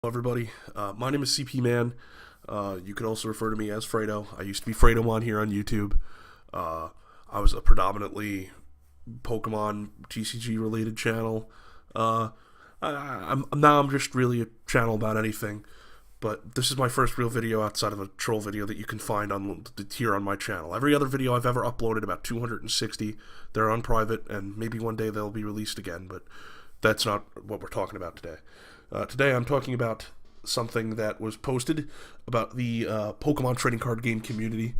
Hello everybody, my name is CP Man. You could also refer to me as Fredo. I used to be Fredo here on YouTube. I was a predominantly Pokemon TCG related channel. I'm just really a channel about anything. But this is my first real video outside of a troll video that you can find on here on my channel. Every other video I've ever uploaded, about 260, they're on private, and maybe one day they'll be released again. But that's not what we're talking about today. Today I'm talking about something that was posted about the Pokemon trading card game community.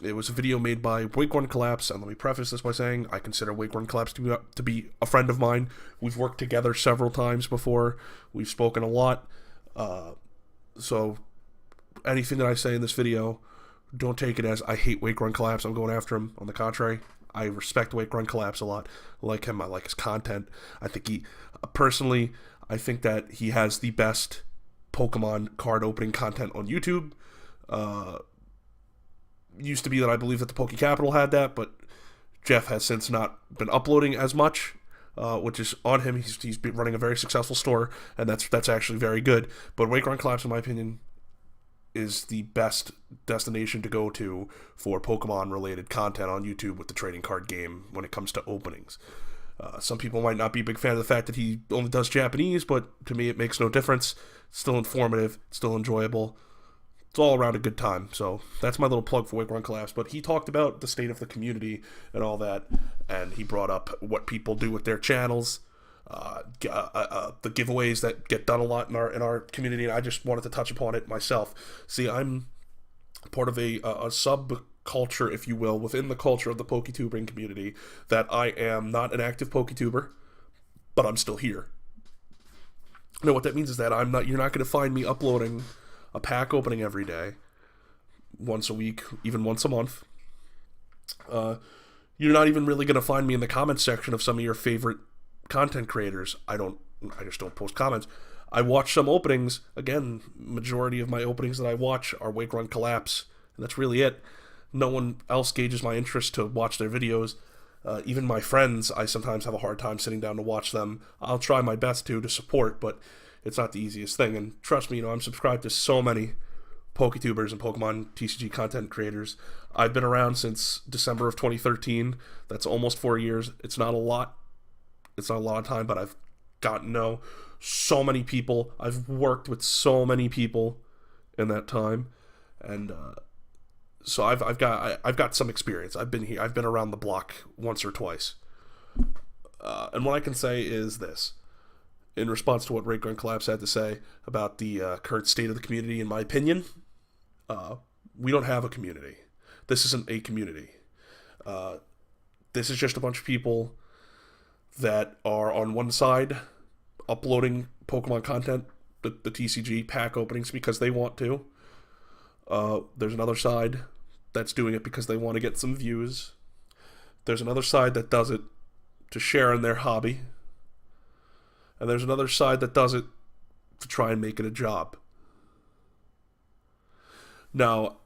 It was a video made by WakeRunCollapse, and let me preface this by saying I consider WakeRunCollapse to be a friend of mine. We've worked together several times before. We've spoken a lot. So anything that I say in this video, don't take it as I hate WakeRunCollapse. I'm going after him. On the contrary, I respect WakeRunCollapse a lot. I like him. I like his content. I think personally, I think that he has the best Pokemon card opening content on YouTube. Used to be that I believe that the Poke Capital had that, but Jeff has since not been uploading as much, which is on him. He's been running a very successful store, and that's actually very good. But WakeRunCollapse, in my opinion, is the best destination to go to for Pokemon related content on YouTube with the trading card game when it comes to openings. Some people might not be a big fan of the fact that he only does Japanese, but to me it makes no difference. It's still informative, it's still enjoyable. It's all around a good time. So that's my little plug for WakeRunCollapse. But he talked about the state of the community and all that, and he brought up what people do with their channels, the giveaways that get done a lot in our community, and I just wanted to touch upon it myself. See, I'm part of a subculture, if you will, within the culture of the PokeTubing community, that I am not an active PokeTuber, but I'm still here. Now, what that means is that you're not going to find me uploading a pack opening every day, once a week, even once a month. You're not even really going to find me in the comments section of some of your favorite content creators. I just don't post comments. I watch some openings. Again, majority of my openings that I watch are WakeRunCollapse, and that's really it. No one else gauges my interest to watch their videos. Even my friends, I sometimes have a hard time sitting down to watch them. I'll try my best to support, but it's not the easiest thing. And trust me, I'm subscribed to so many PokeTubers and Pokemon TCG content creators. I've been around since December of 2013. That's almost 4 years. It's not a lot. It's not a lot of time, but I've gotten to know so many people. I've worked with so many people in that time, and so I've got some experience. I've been here. I've been around the block once or twice, and what I can say is this: in response to what WakeRunCollapse had to say about the current state of the community, in my opinion, we don't have a community. This isn't a community. This is just a bunch of people that are on one side uploading Pokemon content, the TCG pack openings, because they want to. There's another side that's doing it because they want to get some views. There's another side that does it to share in their hobby. And there's another side that does it to try and make it a job. Now,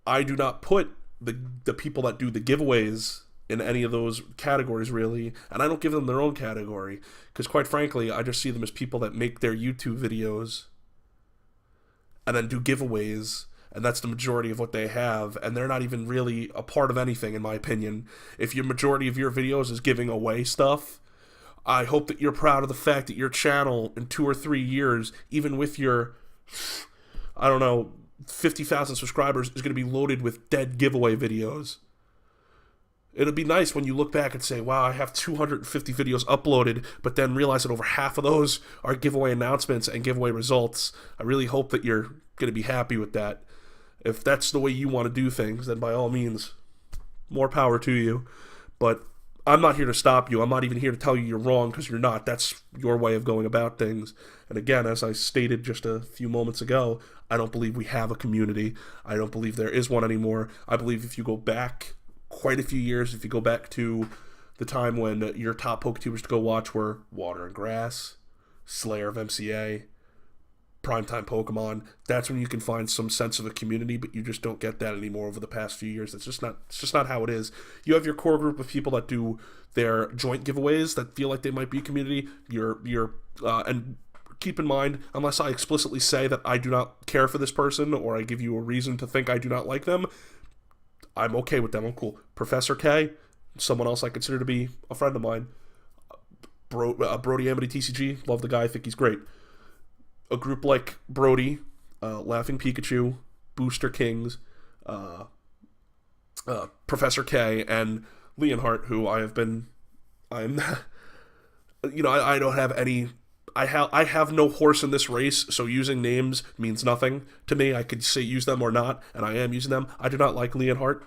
I do not put the people that do the giveaways in any of those categories, really, and I don't give them their own category, because quite frankly, I just see them as people that make their YouTube videos and then do giveaways, and that's the majority of what they have, and they're not even really a part of anything, in my opinion. If your majority of your videos is giving away stuff, I hope that you're proud of the fact that your channel in 2 or 3 years, even with your, 50,000 subscribers, is going to be loaded with dead giveaway videos. It'll be nice when you look back and say, wow, I have 250 videos uploaded, but then realize that over half of those are giveaway announcements and giveaway results. I really hope that you're going to be happy with that. If that's the way you want to do things, then by all means, more power to you. But I'm not here to stop you. I'm not even here to tell you you're wrong, because you're not. That's your way of going about things. And again, as I stated just a few moments ago, I don't believe we have a community. I don't believe there is one anymore. I believe if you go back quite a few years, if you go back to the time when your top PokeTubers to go watch were Water and Grass, Slayer of MCA, Primetime Pokemon, that's when you can find some sense of a community, but you just don't get that anymore over the past few years. It's just not how it is. You have your core group of people that do their joint giveaways that feel like they might be a community. And keep in mind, unless I explicitly say that I do not care for this person or I give you a reason to think I do not like them, I'm okay with them. I'm cool. Professor K, someone else I consider to be a friend of mine. Brody Amity TCG, love the guy, I think he's great. A group like Brody, Laughing Pikachu, Booster Kings, Professor K, and Leonhardt, who I don't have any. I have no horse in this race, so using names means nothing to me. I could say use them or not, and I am using them. I do not like Leonhardt.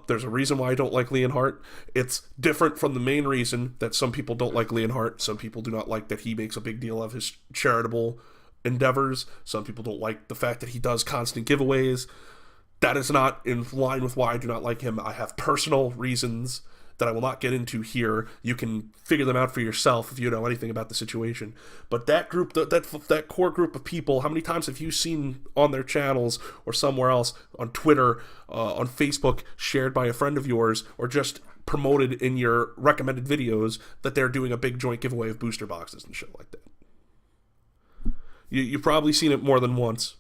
There's a reason why I don't like Leonhardt. It's different from the main reason that some people don't like Leonhardt. Some people do not like that he makes a big deal of his charitable endeavors. Some people don't like the fact that he does constant giveaways. That is not in line with why I do not like him. I have personal reasons that I will not get into here. You can figure them out for yourself if you know anything about the situation. But that group, that core group of people, how many times have you seen on their channels or somewhere else, on Twitter, on Facebook, shared by a friend of yours, or just promoted in your recommended videos that they're doing a big joint giveaway of booster boxes and shit like that? You've probably seen it more than once.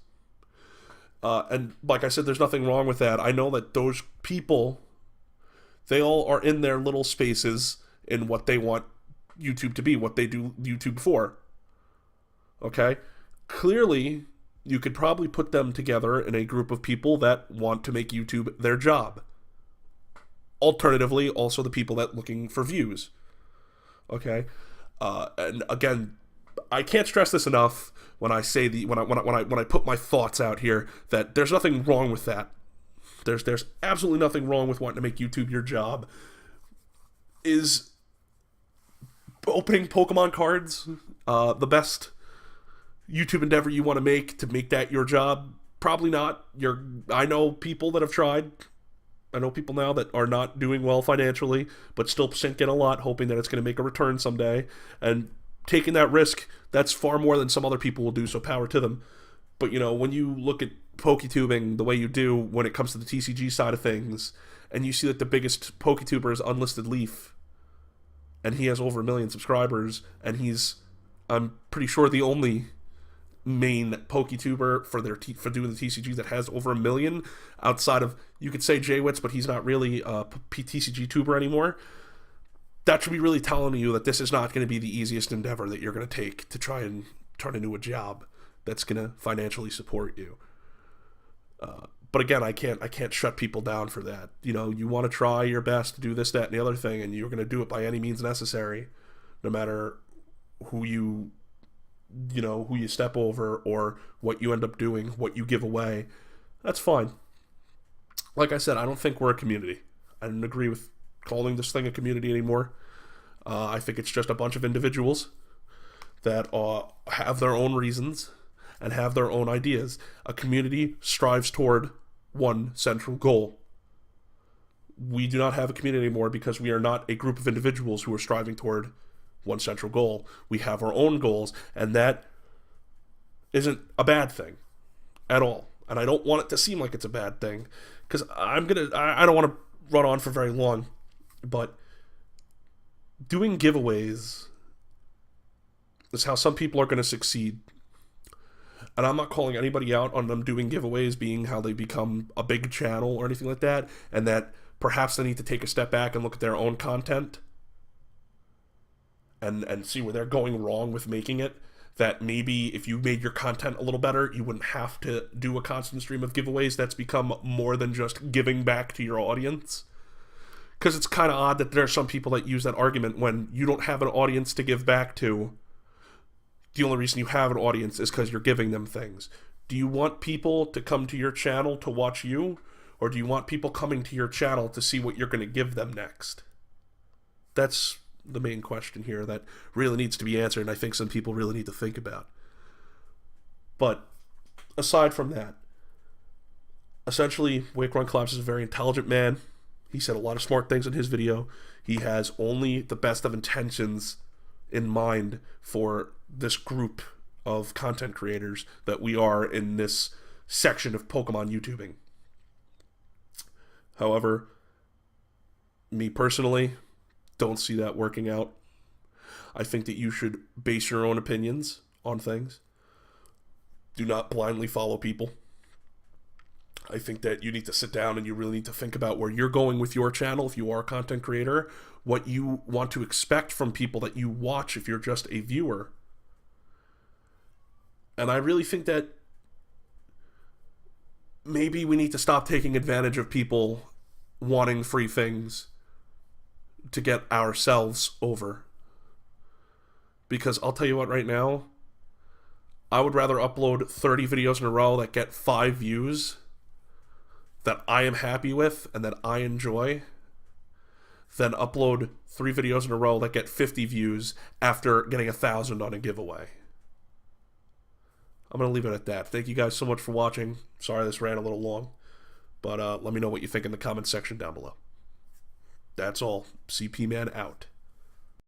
And like I said, there's nothing wrong with that. I know that those people, they all are in their little spaces in what they want YouTube to be, what they do YouTube for. Okay? Clearly, you could probably put them together in a group of people that want to make YouTube their job. Alternatively, also the people that looking for views. Okay? And again, I can't stress this enough when I say when I put my thoughts out here, that there's nothing wrong with that. There's absolutely nothing wrong with wanting to make YouTube your job. Is opening Pokemon cards the best YouTube endeavor you want to make that your job? Probably not. I know people that have tried. I know people now that are not doing well financially, but still sink in a lot, hoping that it's going to make a return someday. And taking that risk, that's far more than some other people will do, so power to them. But, when you look at PokeTubing the way you do when it comes to the TCG side of things, and you see that the biggest PokeTuber is Unlisted Leaf, and he has over 1 million subscribers, and he's, I'm pretty sure, the only main PokeTuber for doing the TCG that has over 1 million, outside of, you could say Jaywitz, but he's not really a TCG tuber anymore. That should be really telling you that this is not going to be the easiest endeavor that you're going to take to try and turn into a job that's going to financially support you. But again, I can't shut people down for that. You want to try your best to do this, that, and the other thing, and you're going to do it by any means necessary, no matter who you step over or what you end up doing, what you give away. That's fine. Like I said, I don't think we're a community. I don't agree with calling this thing a community anymore. I think it's just a bunch of individuals that have their own reasons and have their own ideas. A community strives toward one central goal. We do not have a community anymore because we are not a group of individuals who are striving toward one central goal. We have our own goals, and that isn't a bad thing at all. And I don't want it to seem like it's a bad thing, because I don't want to run on for very long, but doing giveaways is how some people are going to succeed. And I'm not calling anybody out on them doing giveaways being how they become a big channel or anything like that, and that perhaps they need to take a step back and look at their own content and see where they're going wrong with making it. That maybe if you made your content a little better, you wouldn't have to do a constant stream of giveaways. That's become more than just giving back to your audience. Because it's kind of odd that there are some people that use that argument when you don't have an audience to give back to. The only reason you have an audience is because you're giving them things. Do you want people to come to your channel to watch you? Or do you want people coming to your channel to see what you're going to give them next? That's the main question here that really needs to be answered, and I think some people really need to think about. But aside from that, essentially, WakeRunCollapse is a very intelligent man. He said a lot of smart things in his video. He has only the best of intentions in mind for this group of content creators that we are in this section of Pokemon YouTubing. However, me personally, don't see that working out. I think that you should base your own opinions on things. Do not blindly follow people. I think that you need to sit down and you really need to think about where you're going with your channel if you are a content creator, what you want to expect from people that you watch if you're just a viewer. And I really think that maybe we need to stop taking advantage of people wanting free things to get ourselves over. Because I'll tell you what, right now, I would rather upload 30 videos in a row that get 5 views that I am happy with and that I enjoy than upload 3 videos in a row that get 50 views after getting 1,000 on a giveaway. I'm going to leave it at that. Thank you guys so much for watching. Sorry this ran a little long, but let me know what you think in the comment section down below. That's all. CP Man out.